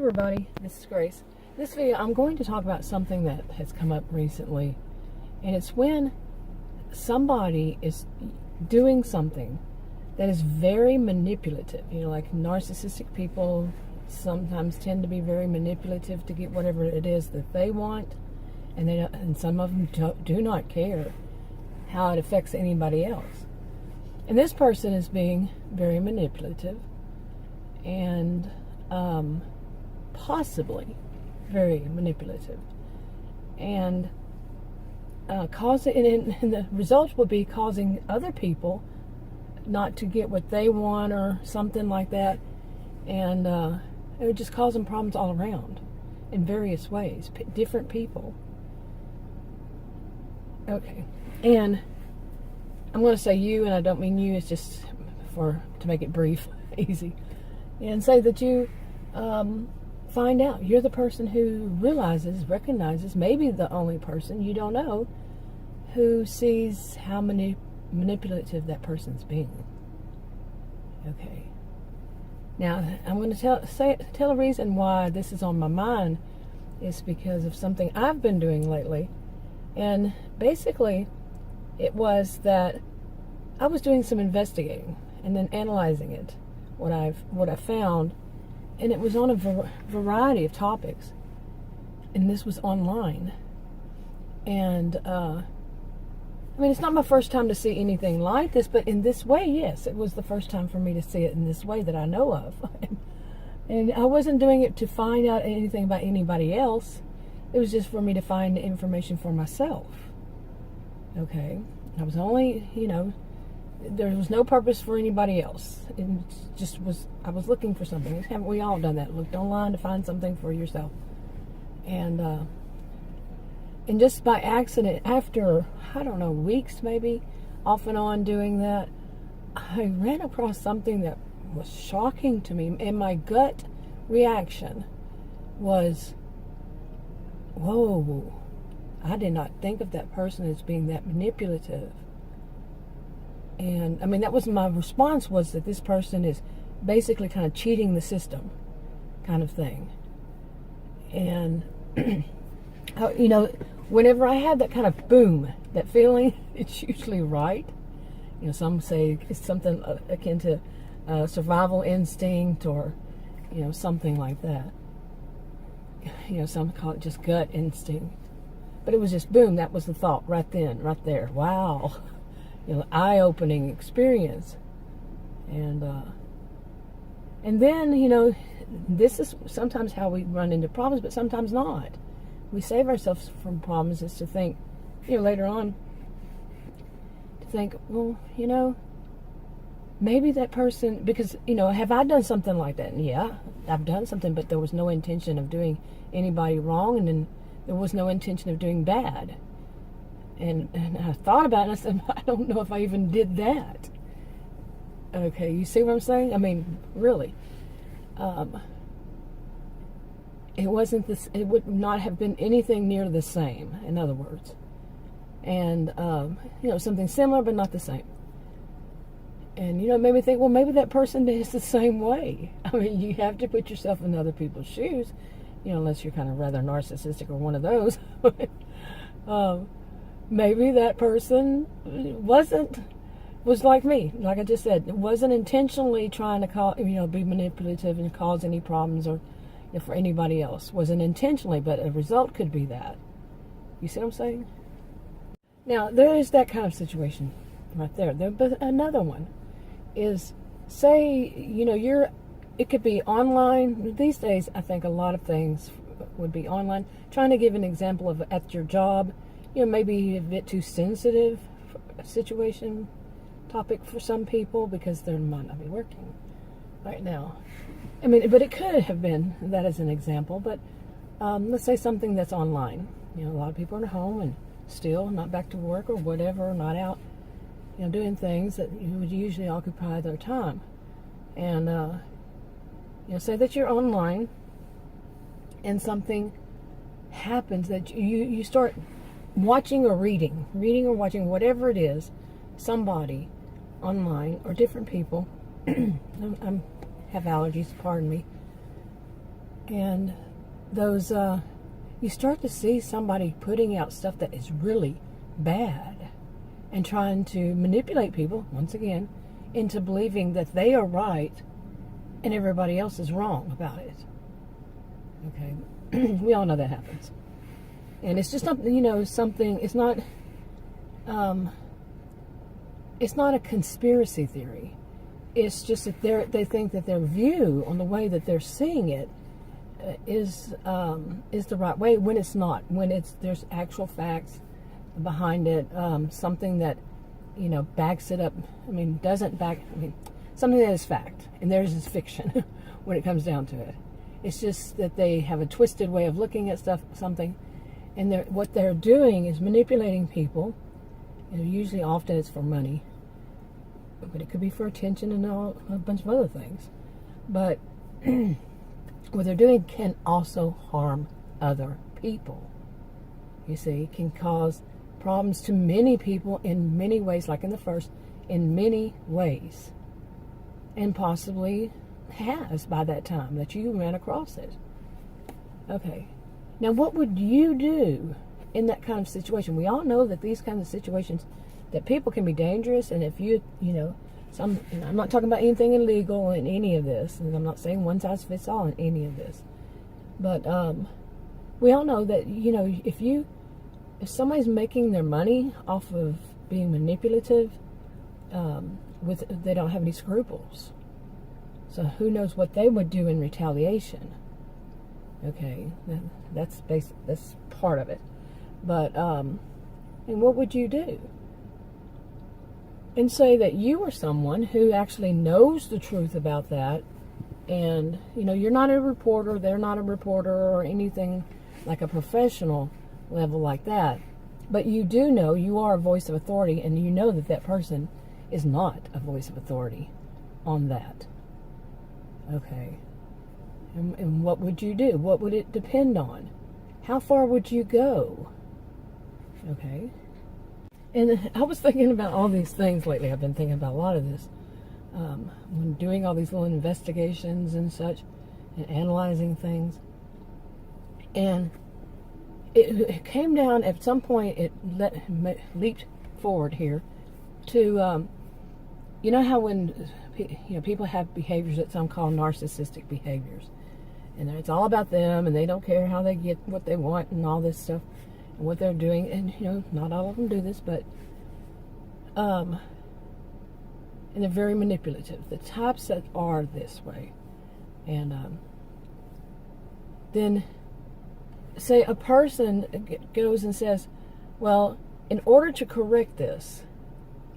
Everybody, this is Grace. In this video, I'm going to talk about something that has come up recently, and it's when somebody is doing something that is very manipulative. You know, like narcissistic people sometimes tend to be very manipulative to get whatever it is that they want, and some of them do not care how it affects anybody else. And this person is being very manipulative and possibly very manipulative, and and the result will be causing other people not to get what they want or something like that, and it would just cause them problems all around in various ways, different people. Okay, and I'm going to say you, and I don't mean you, it's just to make it brief, easy, and say that you find out you're the person who recognizes, maybe the only person, you don't know, who sees how manipulative that person's being. Okay. Now, I'm going to tell a reason why this is on my mind is because of something I've been doing lately. And basically, it was that I was doing some investigating and then analyzing it, what I found, and it was on a variety of topics, and this was online. And I mean, it's not my first time to see anything like this, but in this way, yes, it was the first time for me to see it in this way that I know of. And I wasn't doing it to find out anything about anybody else. It was just for me to find information for myself. Okay? I was only, there was no purpose for anybody else. It just was, I was looking for something. Haven't we all done that? Looked online to find something for yourself. And just by accident, after, I don't know, weeks maybe, off and on doing that, I ran across something that was shocking to me. And my gut reaction was, whoa, I did not think of that person as being that manipulative. And I mean, that was my response, was that this person is basically kind of cheating the system kind of thing. And whenever I have that kind of boom, that feeling, it's usually right. Some say it's something akin to survival instinct, or something like that. Some call it just gut instinct, but it was just boom. That was the thought right then, right there. Wow. Eye-opening experience. And then, this is sometimes how we run into problems, but sometimes not. We save ourselves from problems is to think, later on, to think, well, maybe that person, because, have I done something like that? And yeah, I've done something, but there was no intention of doing anybody wrong, and then there was no intention of doing bad. And I thought about it, and I said, I don't know if I even did that. Okay, you see what I'm saying? I mean, really. It wasn't this, it would not have been anything near the same, in other words. And, something similar, but not the same. And, it made me think, well, maybe that person is the same way. I mean, you have to put yourself in other people's shoes, unless you're kind of rather narcissistic or one of those. Maybe that person was like me, like I just said, wasn't intentionally trying to be manipulative and cause any problems or for anybody else. Wasn't intentionally, but a result could be that. You see what I'm saying? Now, there is that kind of situation right there. But another one is, say, it could be online. These days, I think a lot of things would be online. Trying to give an example of at your job, maybe a bit too sensitive situation, topic for some people because they might not be working right now. I mean, but it could have been that as an example. But let's say something that's online. A lot of people are at home and still not back to work or whatever, not out, doing things that would usually occupy their time. And, say that you're online and something happens that you start watching or reading or watching, whatever it is, somebody online or different people. I have allergies, pardon me. And those, you start to see somebody putting out stuff that is really bad and trying to manipulate people, once again, into believing that they are right and everybody else is wrong about it. Okay, we all know that happens. And it's just not, something, it's not a conspiracy theory. It's just that they think that their view on the way that they're seeing it is the right way, when it's not. When there's actual facts behind it, something that backs it up. Something that is fact, and theirs is fiction when it comes down to it. It's just that they have a twisted way of looking at something, and what they're doing is manipulating people. Usually, often it's for money, but it could be for attention and a bunch of other things. But what they're doing can also harm other people. You see, it can cause problems to many people in many ways, like in the first, in many ways. And possibly has by that time that you ran across it. Okay. Now, what would you do in that kind of situation? We all know that these kinds of situations, that people can be dangerous, and if I'm not talking about anything illegal in any of this, and I'm not saying one size fits all in any of this, but we all know that if somebody's making their money off of being manipulative, they don't have any scruples. So who knows what they would do in retaliation? Okay, that's part of it. But and what would you do? And say that you are someone who actually knows the truth about that, and you're not a reporter, they're not a reporter or anything like a professional level like that, but you do know you are a voice of authority, and you know that person is not a voice of authority on that. Okay. And what would you do? What would it depend on? How far would you go? Okay. And I was thinking about all these things lately. I've been thinking about a lot of this. When doing all these little investigations and such, and analyzing things. And it came down at some point, it leaped forward here to, how when people have behaviors that some call narcissistic behaviors. And it's all about them, and they don't care how they get what they want and all this stuff, and what they're doing. And, not all of them do this, but, and they're very manipulative. The types that are this way. And, then, say a person goes and says, well, in order to correct this,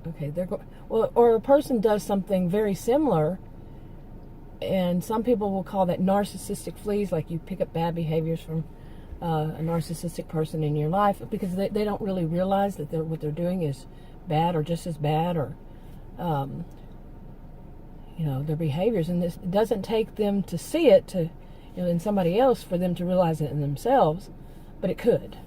okay, or a person does something very similar, and some people will call that narcissistic fleas, like you pick up bad behaviors from a narcissistic person in your life, because they don't really realize that what they're doing is bad or just as bad, or their behaviors, and it doesn't take them to see it in somebody else for them to realize it in themselves, but it could.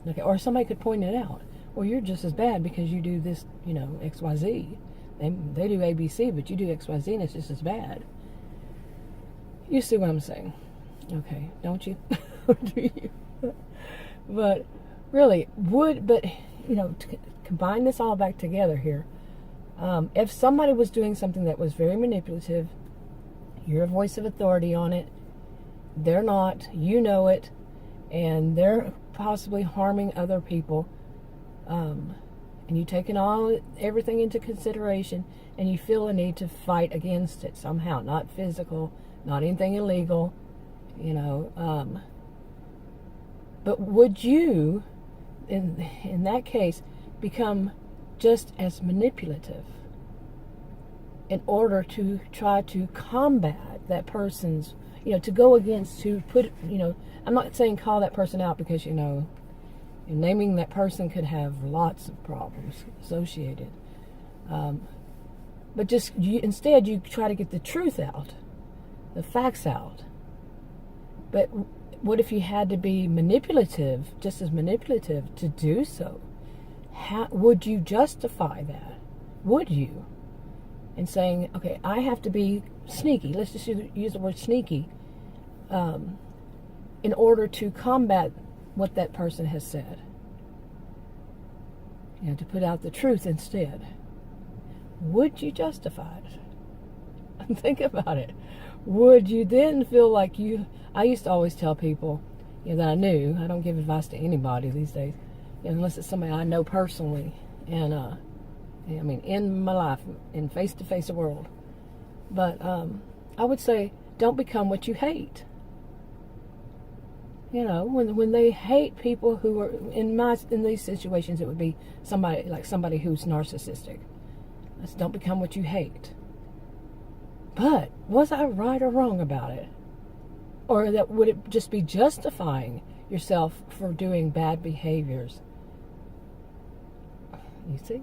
Okay, or somebody could point it out. Well, you're just as bad because you do this, XYZ. They do ABC, but you do XYZ, and it's just as bad. You see what I'm saying? Okay, don't you? Do you? But really, to combine this all back together here, if somebody was doing something that was very manipulative, you're a voice of authority on it, they're not, you know it, and they're possibly harming other people, and you've taken everything into consideration, and you feel a need to fight against it somehow, not physical, not anything illegal, but would you, in that case, become just as manipulative in order to try to combat that person's, to go against, to put, I'm not saying call that person out, because, naming that person could have lots of problems associated. But instead you try to get the truth out, the facts out. But what if you had to be manipulative, just as manipulative, to do so? How would you justify that? Would you? And saying, okay, I have to be sneaky. Let's just use the word sneaky. in order to combat what that person has said. To put out the truth instead. Would you justify it? Think about it. Would you then feel like I used to always tell people, that I knew. I don't give advice to anybody these days, unless it's somebody I know personally, and in my life, in face-to-face world. But I would say, don't become what you hate. When they hate people who are in these situations, it would be somebody who's narcissistic. Let's don't become what you hate. But was I right or wrong about it? Or would it just be justifying yourself for doing bad behaviors? You see?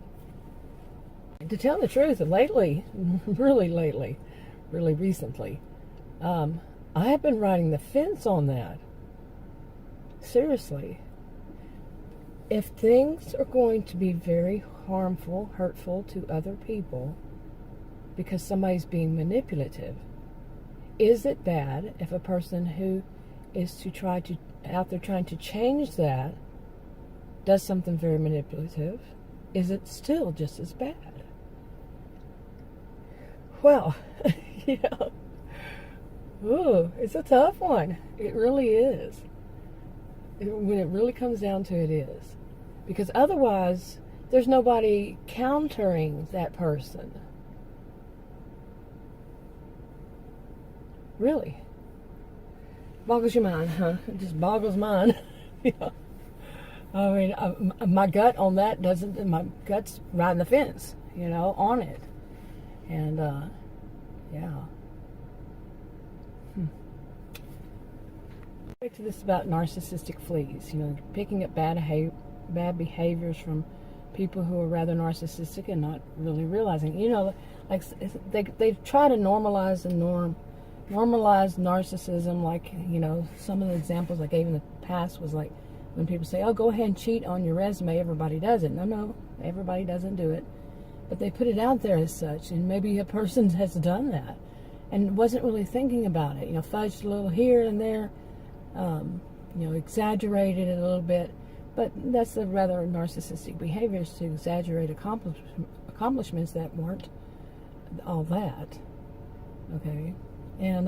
To tell the truth, lately, really recently, I have been riding the fence on that. Seriously. If things are going to be very harmful, hurtful to other people because somebody's being manipulative, is it bad if a person who is out there trying to change that does something very manipulative? Is it still just as bad? Well, it's a tough one. It really is. When it really comes down to it is. Because otherwise, there's nobody countering that person. Really. Boggles your mind, huh? It just boggles mine. My gut on that my gut's riding the fence, on it. And, Back to this about narcissistic fleas, picking up bad behaviors from people who are rather narcissistic and not really realizing, they try to normalize narcissism, some of the examples I gave in the past was like when people say, oh, go ahead and cheat on your resume, everybody does it. No, everybody doesn't do it. But they put it out there as such, and maybe a person has done that and wasn't really thinking about it, fudged a little here and there, exaggerated it a little bit. But that's the rather narcissistic behaviors, to exaggerate accomplishments that weren't all that. Okay? And,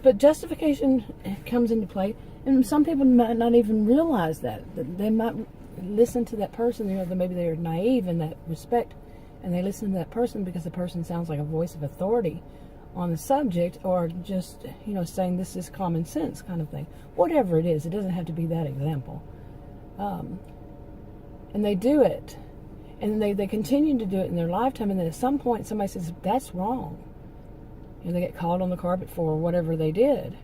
but justification comes into play, and some people might not even realize that they might listen to that person, maybe they're naive in that respect, and they listen to that person because the person sounds like a voice of authority on the subject, or just, saying this is common sense kind of thing. Whatever it is, it doesn't have to be that example. And they do it, and they continue to do it in their lifetime, and then at some point somebody says, that's wrong. They get called on the carpet for whatever they did.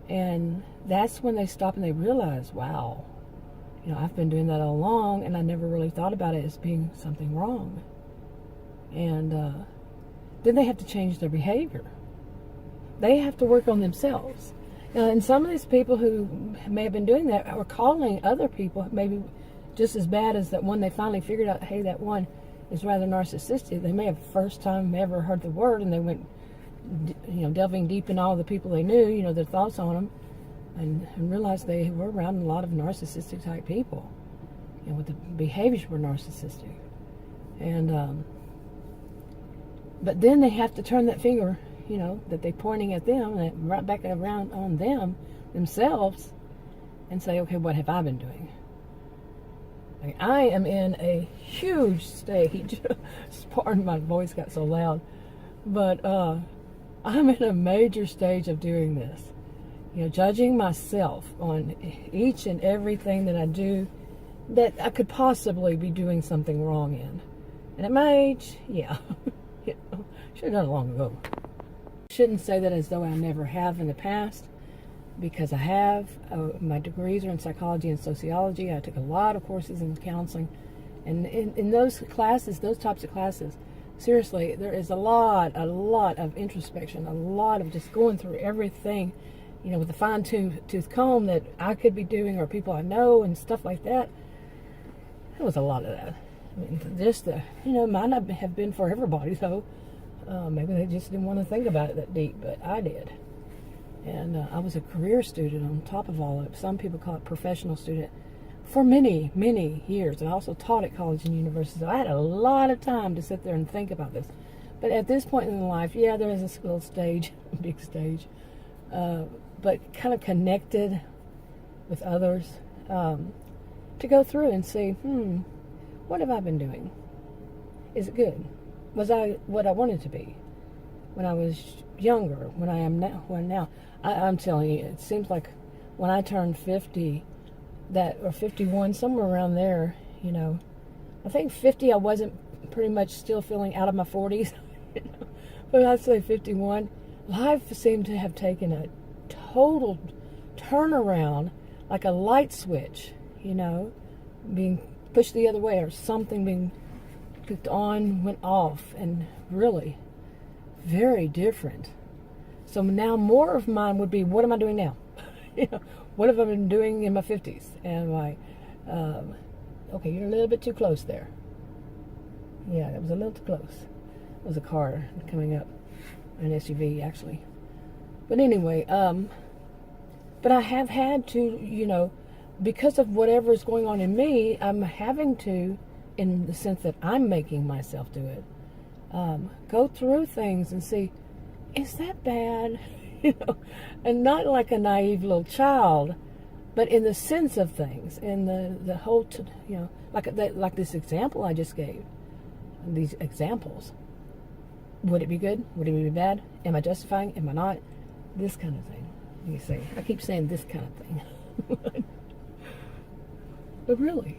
And that's when they stop and they realize, wow, I've been doing that all along, and I never really thought about it as being something wrong. And then they have to change their behavior. They have to work on themselves. And some of these people who may have been doing that are calling other people maybe just as bad as that one they finally figured out, hey, that one is rather narcissistic. They may have first time ever heard the word, and they went delving deep in all the people they knew, their thoughts on them, and realized they were around a lot of narcissistic type people, with the behaviors were narcissistic. And but then they have to turn that finger, that they're pointing at them, and right back around on themselves, and say, okay, what have I been doing? I am in a huge stage. Pardon, my voice got so loud, but I'm in a major stage of doing this. Judging myself on each and everything that I do that I could possibly be doing something wrong in. And at my age, yeah, should have done it long ago. Shouldn't say that as though I never have in the past, because I have. My degrees are in psychology and sociology. I took a lot of courses in counseling. And in those classes, those types of classes, seriously, there is a lot of introspection, a lot of just going through everything, with a fine-tooth comb that I could be doing, or people I know, and stuff like that. There was a lot of that. Just might not have been for everybody, though. Maybe they just didn't want to think about it that deep, but I did. And I was a career student on top of all of it. Some people call it professional student for many, many years. And I also taught at college and university. So I had a lot of time to sit there and think about this. But at this point in life, yeah, there is a little stage, big stage, but kind of connected with others to go through and see, what have I been doing? Is it good? Was I what I wanted to be when I was younger, when I am now? I'm telling you, it seems like when I turned 50, or 51, somewhere around there, I think 50, I wasn't pretty much still feeling out of my 40s. But I'd say 51, life seemed to have taken a total turnaround, like a light switch, being pushed the other way, or something being clicked on, went off, and really very different. So now more of mine would be, what am I doing now? What have I been doing in my 50s? And I, okay, you're a little bit too close there. Yeah, that was a little too close. It was a car coming up, an SUV actually. But anyway, but I have had to, because of whatever is going on in me, I'm having to, in the sense that I'm making myself do it, go through things and see, is that bad? And not like a naive little child, but in the sense of things, in the whole, like this example I just gave, these examples. Would it be good? Would it be bad? Am I justifying? Am I not? This kind of thing. You see, I keep saying this kind of thing. But really,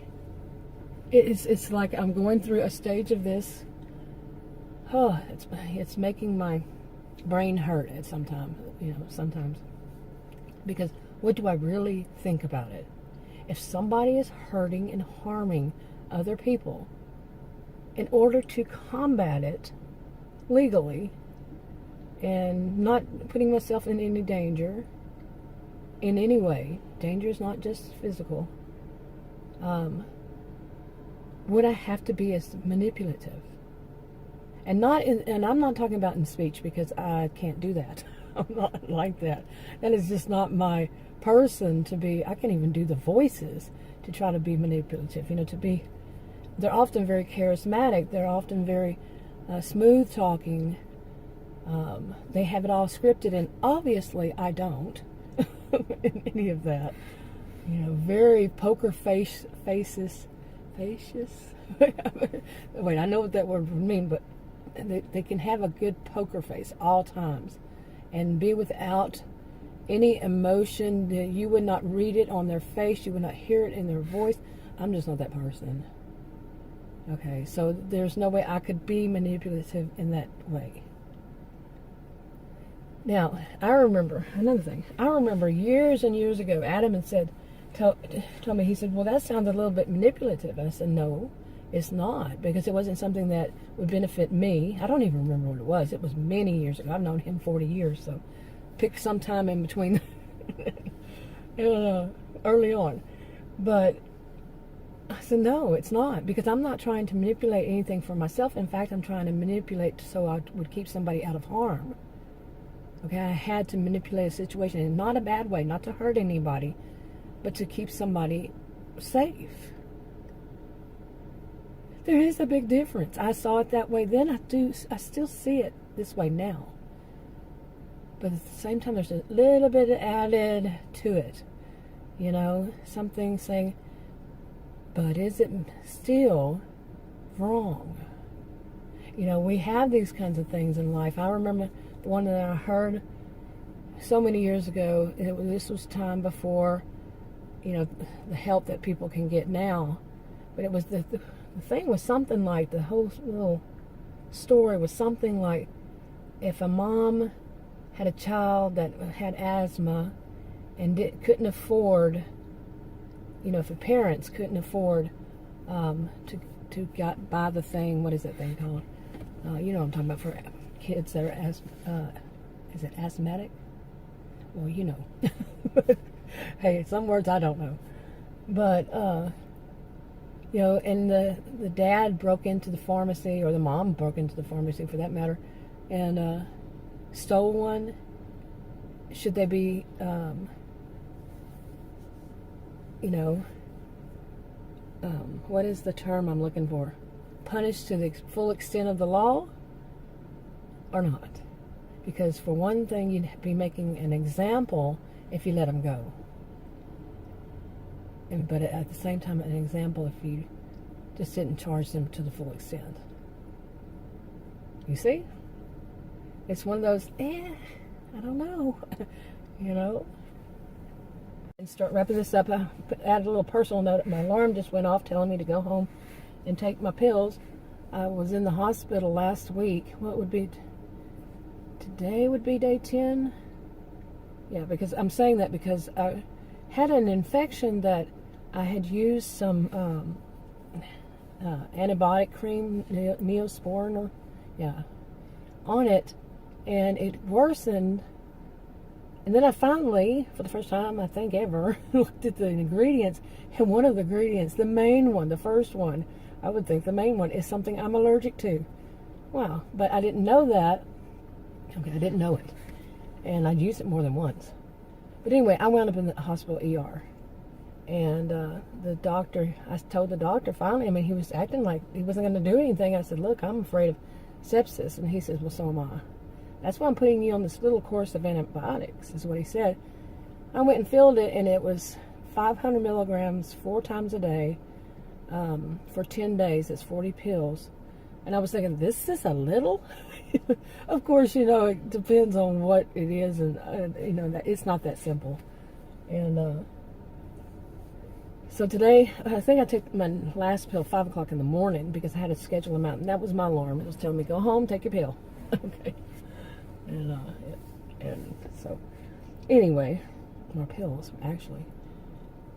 it's like I'm going through a stage of this. Oh, it's making my brain hurt at sometimes, because what do I really think about it? If somebody is hurting and harming other people, in order to combat it legally and not putting myself in any danger in any way, danger is not just physical, would I have to be as manipulative? And I'm not talking about in speech, because I can't do that. I'm not like that. That is just not my person to be. I can't even do the voices to try to be manipulative. They're often very charismatic. They're often very smooth talking. They have it all scripted, and obviously I don't in any of that. Very poker faces. Wait, I know what that word would mean, but they can have a good poker face all times and be without any emotion. That you would not read it on their face, you would not hear it in their voice. I'm just not that person. Okay, so there's no way I could be manipulative in that way. Now, I remember another thing. I remember years and years ago, Adam had told me, he said, well, that sounds a little bit manipulative. And I said, no, it's not, because it wasn't something that would benefit me. I don't even remember what it was. It was many years ago. I've known him 40 years, so pick some time in between early on. But I said, no, it's not, because I'm not trying to manipulate anything for myself. In fact, I'm trying to manipulate so I would keep somebody out of harm. Okay, I had to manipulate a situation in not a bad way, not to hurt anybody, but to keep somebody safe. There is a big difference. I saw it that way then. I still see it this way now. But at the same time, there's a little bit added to it. Something saying, but is it still wrong? We have these kinds of things in life. I remember the one that I heard so many years ago. This was time before, the help that people can get now. But it was the thing was something like, the whole little story was something like, if a mom had a child that had asthma and couldn't afford, if the parents couldn't afford to buy the thing, what is that thing called? You know what I'm talking about, for kids that are is it asthmatic? Well, hey, some words I don't know. But, and the dad broke into the pharmacy, or the mom broke into the pharmacy for that matter, and stole one. should they be, what is the term I'm looking for? Punished to the full extent of the law or not? Because for one thing, you'd be making an example if you let them go. But at the same time, an example if you just didn't charge them to the full extent. You see? It's one of those, I don't know, And start wrapping this up. I added a little personal note. My alarm just went off telling me to go home and take my pills. I was in the hospital last week. Today would be day 10? Yeah, because I'm saying that because I had an infection that I had used some antibiotic cream, Neosporin, on it, and it worsened. And then I finally, for the first time I think ever, looked at the ingredients, and one of the ingredients, the main one, the first one, I would think the main one, is something I'm allergic to. Wow, but I didn't know that. Okay, I didn't know it. And I'd used it more than once. But anyway, I wound up in the hospital ER. And the doctor, I told the doctor finally, he was acting like he wasn't going to do anything. I said, look, I'm afraid of sepsis. And he says, well, so am I. That's why I'm putting you on this little course of antibiotics, is what he said. I went and filled it, and it was 500 milligrams 4 times a day for 10 days. It's 40 pills. And I was thinking, this is a little? Of course, it depends on what it is, and, that it's not that simple. And so today, I think I took my last pill 5 o'clock in the morning because I had to schedule them out. And that was my alarm. It was telling me, go home, take your pill. Okay. And so, anyway, more pills, actually.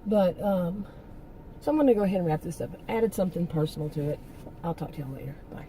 But, so I'm going to go ahead and wrap this up. Added something personal to it. I'll talk to y'all later. Bye.